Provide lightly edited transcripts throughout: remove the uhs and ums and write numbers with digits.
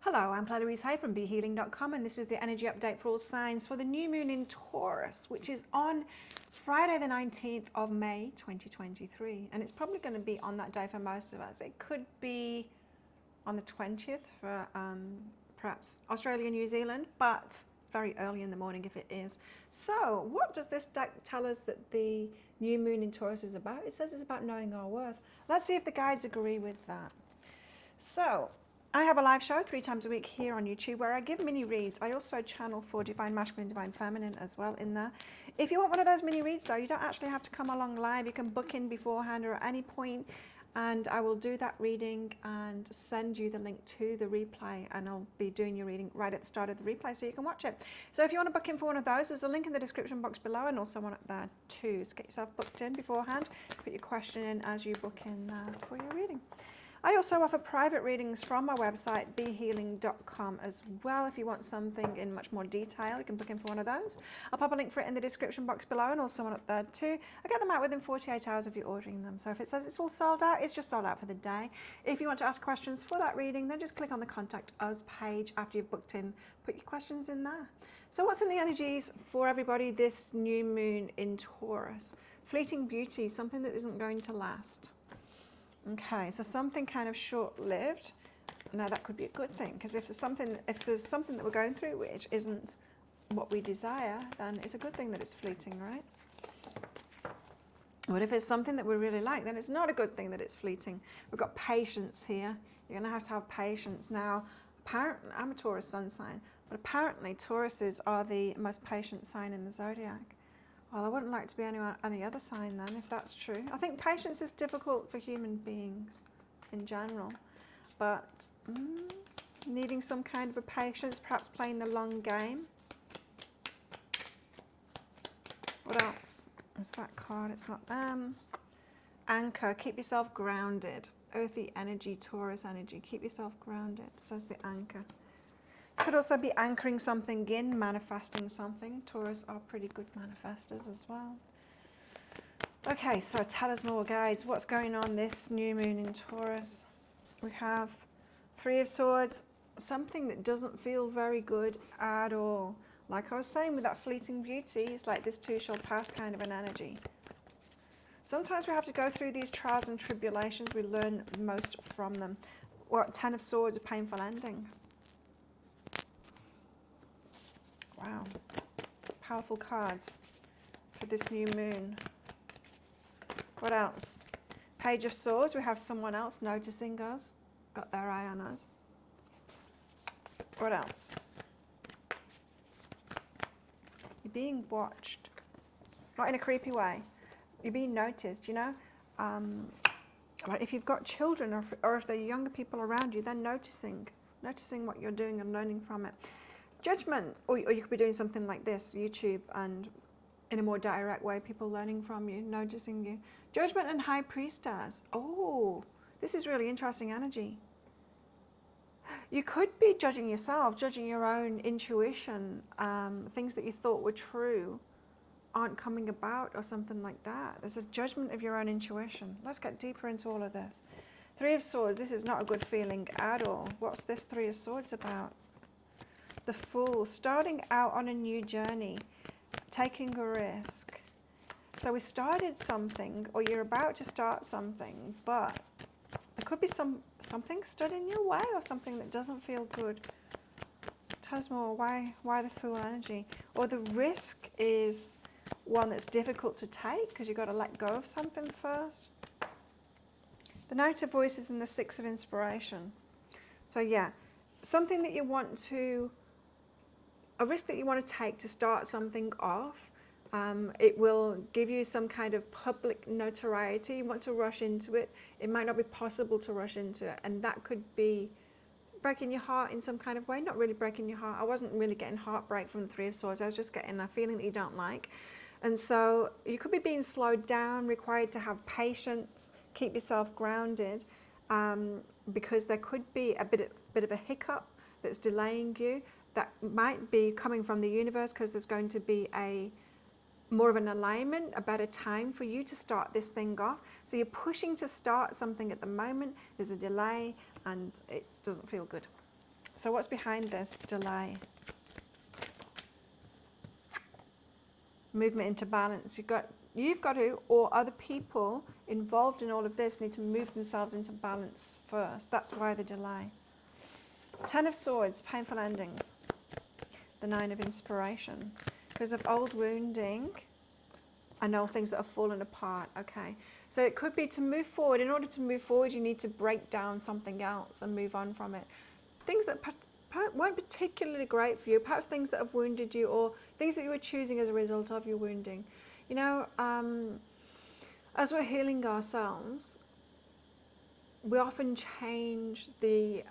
Hello, I'm Claire Louise Hay from BeHealing.com, and this is the energy update for all signs for the new moon in Taurus, which is on Friday the 19th of May 2023. And it's probably going to be on that day for most of us. It could be on the 20th for perhaps Australia, New Zealand, but very early in the morning if it is. So what does this deck tell us that the new moon in Taurus is about? It says it's about knowing our worth. Let's see if the guides agree with that. So I have a live show 3 times a week here on YouTube where I give mini reads. I also channel for Divine Masculine, Divine Feminine as well in there. If you want one of those mini reads though, you don't actually have to come along live. You can book in beforehand or at any point, and I will do that reading and send you the link to the replay, and I'll be doing your reading right at the start of the replay so you can watch it. So if you want to book in for one of those, there's a link in the description box below and also one up there too. So get yourself booked in beforehand, put your question in as you book in for your reading. I also offer private readings from my website, BeHealing.com as well. If you want something in much more detail, you can book in for one of those. I'll pop a link for it in the description box below and also one up there too. I get them out within 48 hours of you ordering them. So if it says it's all sold out, it's just sold out for the day. If you want to ask questions for that reading, then just click on the Contact Us page after you've booked in. Put your questions in there. So what's in the energies for everybody this new moon in Taurus? Fleeting beauty, something that isn't going to last. Okay, so something kind of short-lived. Now that could be a good thing, because if there's something that we're going through which isn't what we desire, then it's a good thing that it's fleeting, right? But if it's something that we really like, then it's not a good thing that it's fleeting. We've got patience here. You're going to have patience. Now, apparently, I'm a Taurus sun sign, but apparently Tauruses are the most patient sign in the zodiac. Well, I wouldn't like to be any other sign then, if that's true. I think patience is difficult for human beings in general, but needing some kind of a patience, perhaps playing the long game. What else? Is that card? It's not them. Anchor, keep yourself grounded. Earthy energy, Taurus energy, keep yourself grounded, says the anchor. Could also be anchoring something in, manifesting something. Taurus are pretty good manifestors as well. Okay, so tell us more, guides. What's going on this new moon in Taurus? We have 3 of Swords, something that doesn't feel very good at all. Like I was saying with that fleeting beauty, it's like this too shall pass kind of an energy. Sometimes we have to go through these trials and tribulations. We learn most from them. What, 10 of Swords, a painful ending. Wow, powerful cards for this new moon. What else? Page of Swords, we have someone else noticing us, got their eye on us. What else? You're being watched, not in a creepy way. You're being noticed, you know. Like if you've got children or if there are younger people around you, they're noticing what you're doing and learning from it. Judgment, or you could be doing something like this, YouTube, and in a more direct way, people learning from you, noticing you. Judgment and High Priestess. Oh, this is really interesting energy. You could be judging yourself, judging your own intuition, things that you thought were true aren't coming about or something like that. There's a judgment of your own intuition. Let's get deeper into all of this. 3 of Swords, this is not a good feeling at all. What's this 3 of Swords about? The Fool, starting out on a new journey, taking a risk. So we started something, or you're about to start something, but there could be something stood in your way or something that doesn't feel good. Tell us more, why the Fool energy? Or the risk is one that's difficult to take because you've got to let go of something first. The Knight of Voices and the 6 of Inspiration. So yeah, something that you want to, a risk that you want to take to start something off. It will give you some kind of public notoriety. You want to rush into it. It might not be possible to rush into it. And that could be breaking your heart in some kind of way. Not really breaking your heart. I wasn't really getting heartbreak from the 3 of Swords. I was just getting a feeling that you don't like. And so you could be being slowed down, required to have patience, keep yourself grounded, because there could be a bit of a hiccup that's delaying you. That might be coming from the universe because there's going to be more of an alignment, a better time for you to start this thing off. So you're pushing to start something at the moment, there's a delay and it doesn't feel good. So what's behind this delay? Movement into balance. You've got to, or other people involved in all of this need to move themselves into balance first. That's why the delay. 10 of Swords, painful endings. The 9 of Inspiration. Because of old wounding and old things that have fallen apart. Okay. So it could be to move forward. In order to move forward, you need to break down something else and move on from it. Things that weren't particularly great for you, perhaps things that have wounded you, or things that you were choosing as a result of your wounding. You know, as we're healing ourselves, we often change the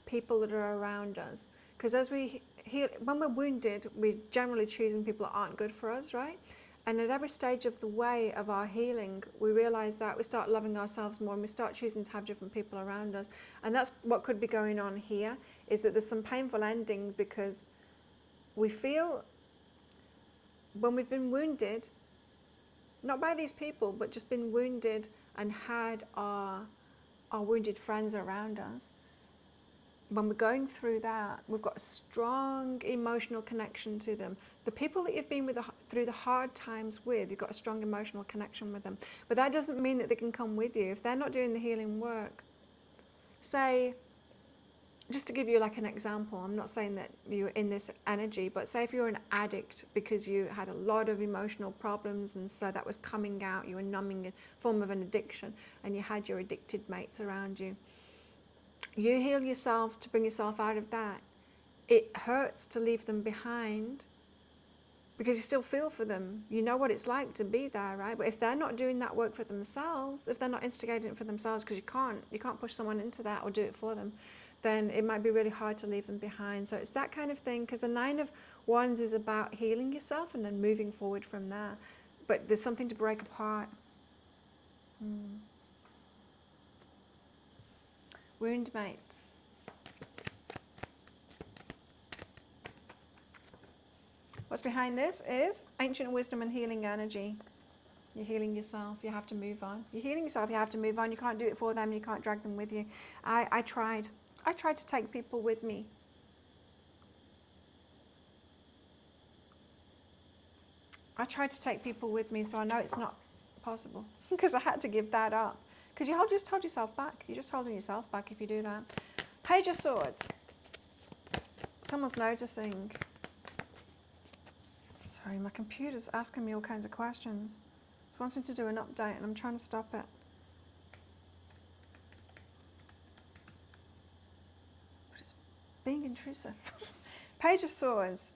people that are around us. Because as we heal, when we're wounded, we're generally choosing people that aren't good for us, right? And at every stage of the way of our healing, we realize that we start loving ourselves more and we start choosing to have different people around us. And that's what could be going on here, is that there's some painful endings because we feel when we've been wounded, not by these people, but just been wounded and had our wounded friends around us. When we're going through that, we've got a strong emotional connection to them. The people that you've been with through the hard times with, you've got a strong emotional connection with them. But that doesn't mean that they can come with you. If they're not doing the healing work, say, just to give you like an example, I'm not saying that you're in this energy, but say if you're an addict because you had a lot of emotional problems and so that was coming out, you were numbing a form of an addiction and you had your addicted mates around you. You heal yourself to bring yourself out of that. It hurts to leave them behind because you still feel for them. You know what it's like to be there, right? But if they're not doing that work for themselves, if they're not instigating it for themselves, because you can't push someone into that or do it for them, then it might be really hard to leave them behind. So it's that kind of thing, because the 9 of Wands is about healing yourself and then moving forward from there. But there's something to break apart. Wound mates. What's behind this is ancient wisdom and healing energy. You're healing yourself, you have to move on. You're healing yourself, you have to move on. You can't do it for them, you can't drag them with you. I tried to take people with me. I tried to take people with me, so I know it's not possible because I had to give that up. Because you just hold yourself back. You're just holding yourself back if you do that. Page of Swords. Someone's noticing. Sorry, my computer's asking me all kinds of questions. It's wanting to do an update and I'm trying to stop it. But it's being intrusive. Page of Swords.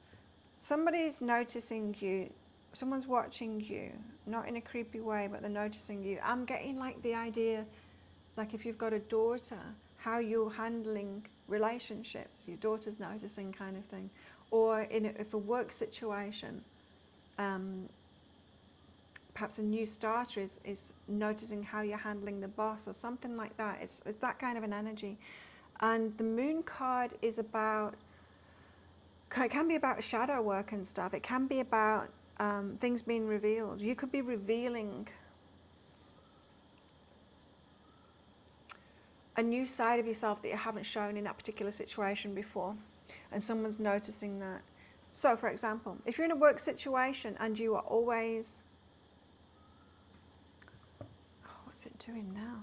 Somebody's noticing you. Someone's watching you, not in a creepy way, but they're noticing you. I'm getting like the idea, like if you've got a daughter, how you're handling relationships, your daughter's noticing kind of thing. Or if a work situation, perhaps a new starter is noticing how you're handling the boss or something like that. It's that kind of an energy. And the Moon card is about, it can be about shadow work and stuff. It can be about things being revealed. You could be revealing a new side of yourself that you haven't shown in that particular situation before, and someone's noticing that. So, for example, if you're in a work situation and you are always, what's it doing now?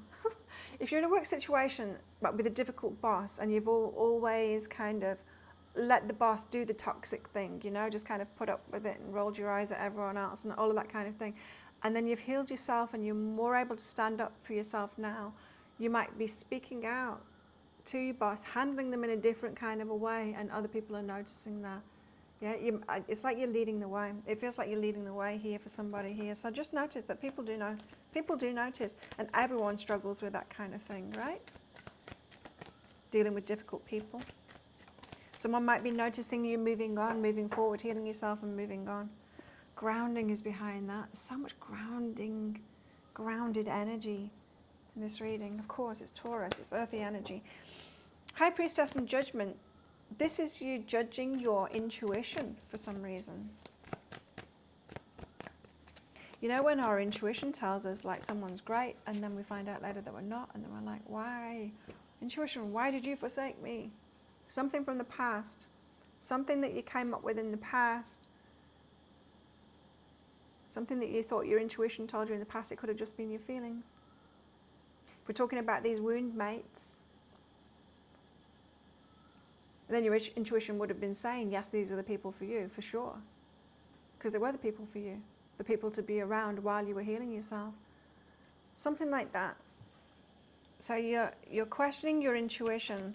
If you're in a work situation but with a difficult boss and you've always kind of let the boss do the toxic thing, you know, just kind of put up with it and rolled your eyes at everyone else and all of that kind of thing. And then you've healed yourself and you're more able to stand up for yourself now. You might be speaking out to your boss, handling them in a different kind of a way, and other people are noticing that. Yeah, it's like you're leading the way. It feels like you're leading the way here for somebody here. So just notice that people do notice, and everyone struggles with that kind of thing, right? Dealing with difficult people. Someone might be noticing you moving on, moving forward, healing yourself and moving on. Grounding is behind that. There's so much grounded energy in this reading. Of course, it's Taurus, it's earthy energy. High Priestess and Judgment. This is you judging your intuition for some reason. You know, when our intuition tells us like someone's great and then we find out later that we're not, and then we're like, why? Intuition, why did you forsake me? Something from the past. Something that you came up with in the past. Something that you thought your intuition told you in the past. It could have just been your feelings. If we're talking about these wound mates, then your intuition would have been saying, yes, these are the people for you, for sure. Because they were the people for you. The people to be around while you were healing yourself. Something like that. So you're questioning your intuition.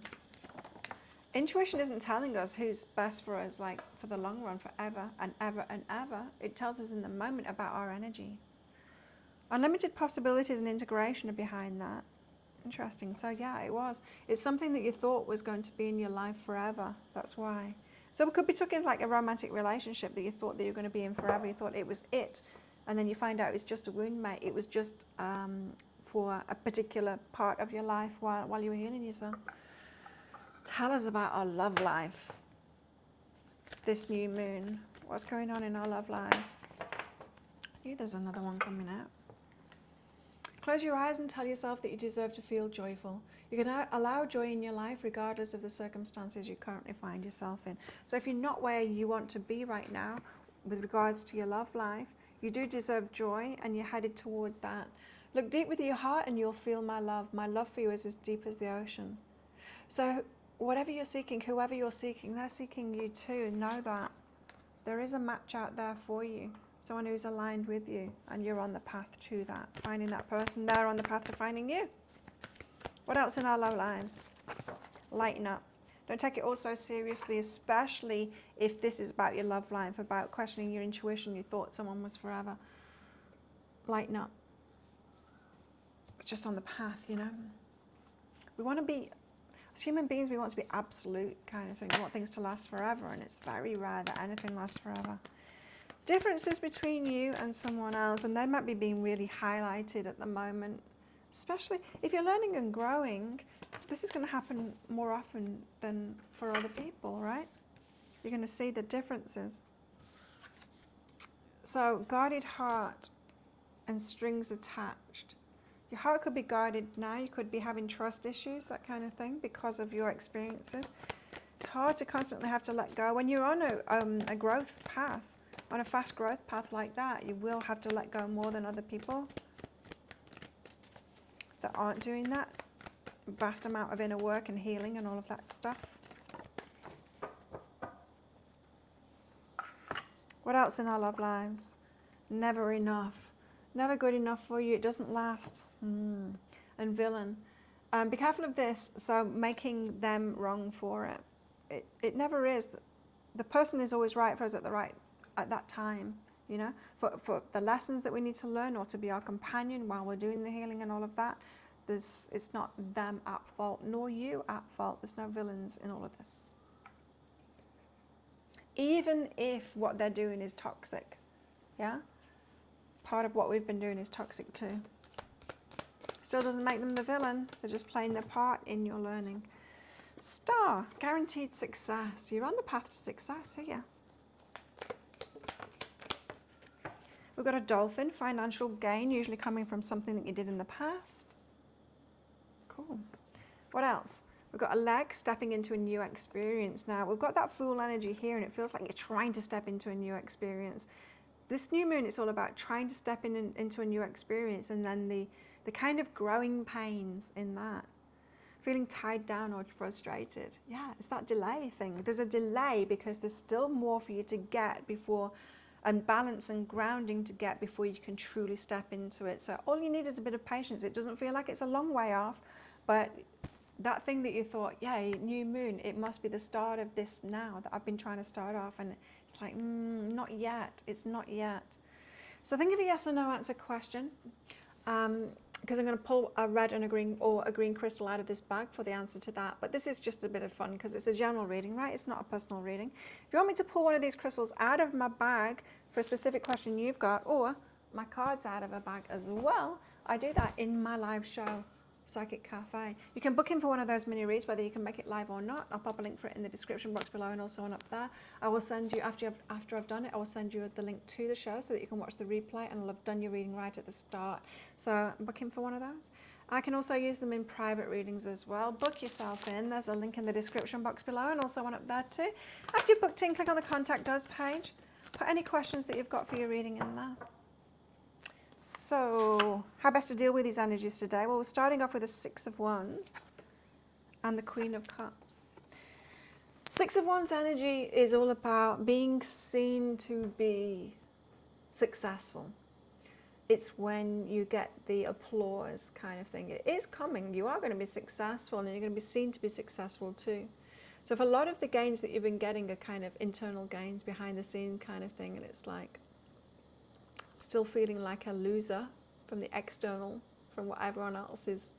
Intuition isn't telling us who's best for us, like for the long run, forever and ever and ever. It tells us in the moment about our energy. Unlimited possibilities and integration are behind that. Interesting. So yeah, it was. It's something that you thought was going to be in your life forever. That's why. So we could be talking like a romantic relationship that you thought that you were going to be in forever. You thought it was it. And then you find out it's just a wound mate. It was just for a particular part of your life while you were healing yourself. Tell us about our love life. This new moon. What's going on in our love lives? I knew there's another one coming out. Close your eyes and tell yourself that you deserve to feel joyful. You can allow joy in your life regardless of the circumstances you currently find yourself in. So if you're not where you want to be right now with regards to your love life, you do deserve joy and you're headed toward that. Look deep within your heart and you'll feel my love. My love for you is as deep as the ocean. So whatever you're seeking, whoever you're seeking, they're seeking you too. Know that there is a match out there for you. Someone who's aligned with you, and you're on the path to that. Finding that person, they're on the path to finding you. What else in our love lives? Lighten up. Don't take it all so seriously, especially if this is about your love life, about questioning your intuition. You thought someone was forever. Lighten up. It's just on the path, you know. We want to be, as human beings, we want to be absolute kind of thing. We want things to last forever, and it's very rare that anything lasts forever. Differences between you and someone else, and they might be being really highlighted at the moment, especially if you're learning and growing. This is going to happen more often than for other people, right? You're going to see the differences. So guarded heart and strings attached. Your heart could be guarded now. You could be having trust issues, that kind of thing, because of your experiences. It's hard to constantly have to let go when you're on a growth path. On a fast growth path like that, you will have to let go more than other people that aren't doing that. Vast amount of inner work and healing and all of that stuff. What else in our love lives? Never enough. Never good enough for you. It doesn't last. And villain. Be careful of this. So making them wrong for it. It never is. The person is always right for us at that time, you know, for the lessons that we need to learn, or to be our companion while we're doing the healing and all of that. It's not them at fault, nor you at fault. There's no villains in all of this. Even if what they're doing is toxic, yeah? Part of what we've been doing is toxic too. Still doesn't make them the villain. They're just playing their part in your learning. Star, guaranteed success. You're on the path to success here. We've got a dolphin, financial gain, usually coming from something that you did in the past. Cool. What else? We've got a leg, stepping into a new experience. Now, we've got that Fool energy here, and it feels like you're trying to step into a new experience. This new moon, it's all about trying to step into a new experience, and then the kind of growing pains in that. Feeling tied down or frustrated. Yeah, it's that delay thing. There's a delay because there's still more for you to get before, and balance and grounding to get before you can truly step into it. So all you need is a bit of patience. It doesn't feel like it's a long way off, but that thing that you thought, yeah, new moon, it must be the start of this now that I've been trying to start off, and it's like, not yet. It's not yet. So think of a yes or no answer question, because I'm going to pull a red and a green crystal out of this bag for the answer to that. But this is just a bit of fun because it's a general reading, right? It's not a personal reading. If you want me to pull one of these crystals out of my bag for a specific question you've got, or my cards out of a bag as well, I do that in my live show, Psychic Cafe. You can book in for one of those mini reads, whether you can make it live or not. I'll pop a link for it in the description box below, and also one up there. I will send you, after I've done it, I will send you the link to the show so that you can watch the replay, and I'll have done your reading right at the start. So book in for one of those. I can also use them in private readings as well. Book yourself in. There's a link in the description box below and also one up there too. After you've booked in, click on the Contact Us page. Put any questions that you've got for your reading in there. So, how best to deal with these energies today? Well, we're starting off with the Six of Wands and the Queen of Cups. Six of Wands energy is all about being seen to be successful. It's when you get the applause kind of thing. It is coming. You are going to be successful and you're going to be seen to be successful too. So if a lot of the gains that you've been getting are kind of internal gains, behind the scene kind of thing, and it's like still feeling like a loser from the external, from what everyone else is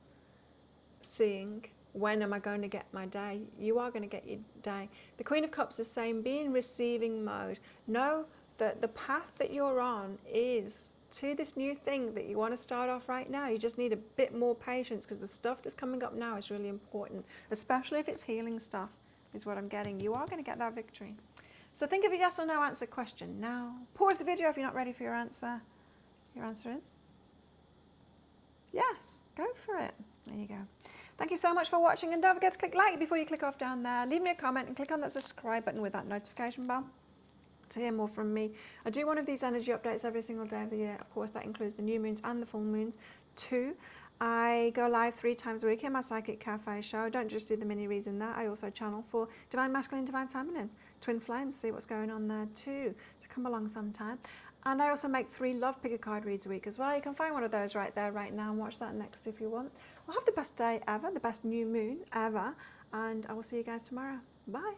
seeing. When am I going to get my day? You are going to get your day. The Queen of Cups is saying be in receiving mode. Know that the path that you're on is to this new thing that you want to start off right now. You just need a bit more patience because the stuff that's coming up now is really important, especially if it's healing stuff is what I'm getting. You are going to get that victory. So think of a yes or no answer question now. Pause the video if you're not ready for your answer. Your answer is yes. Go for it. There you go. Thank you so much for watching, and don't forget to click like before you click off down there. Leave me a comment and click on that subscribe button with that notification bell to hear more from me. I do one of these energy updates every single day of the year. Of course, that includes the new moons and the full moons too. I go live 3 times a week in my Psychic Cafe show. I don't just do the mini reads in that. I also channel for Divine Masculine, Divine Feminine, Twin Flames, see what's going on there too. So come along sometime. And I also make 3 Love Pick a Card reads a week as well. You can find one of those right there, right now, and watch that next if you want. Well, have the best day ever, the best new moon ever, and I will see you guys tomorrow. Bye.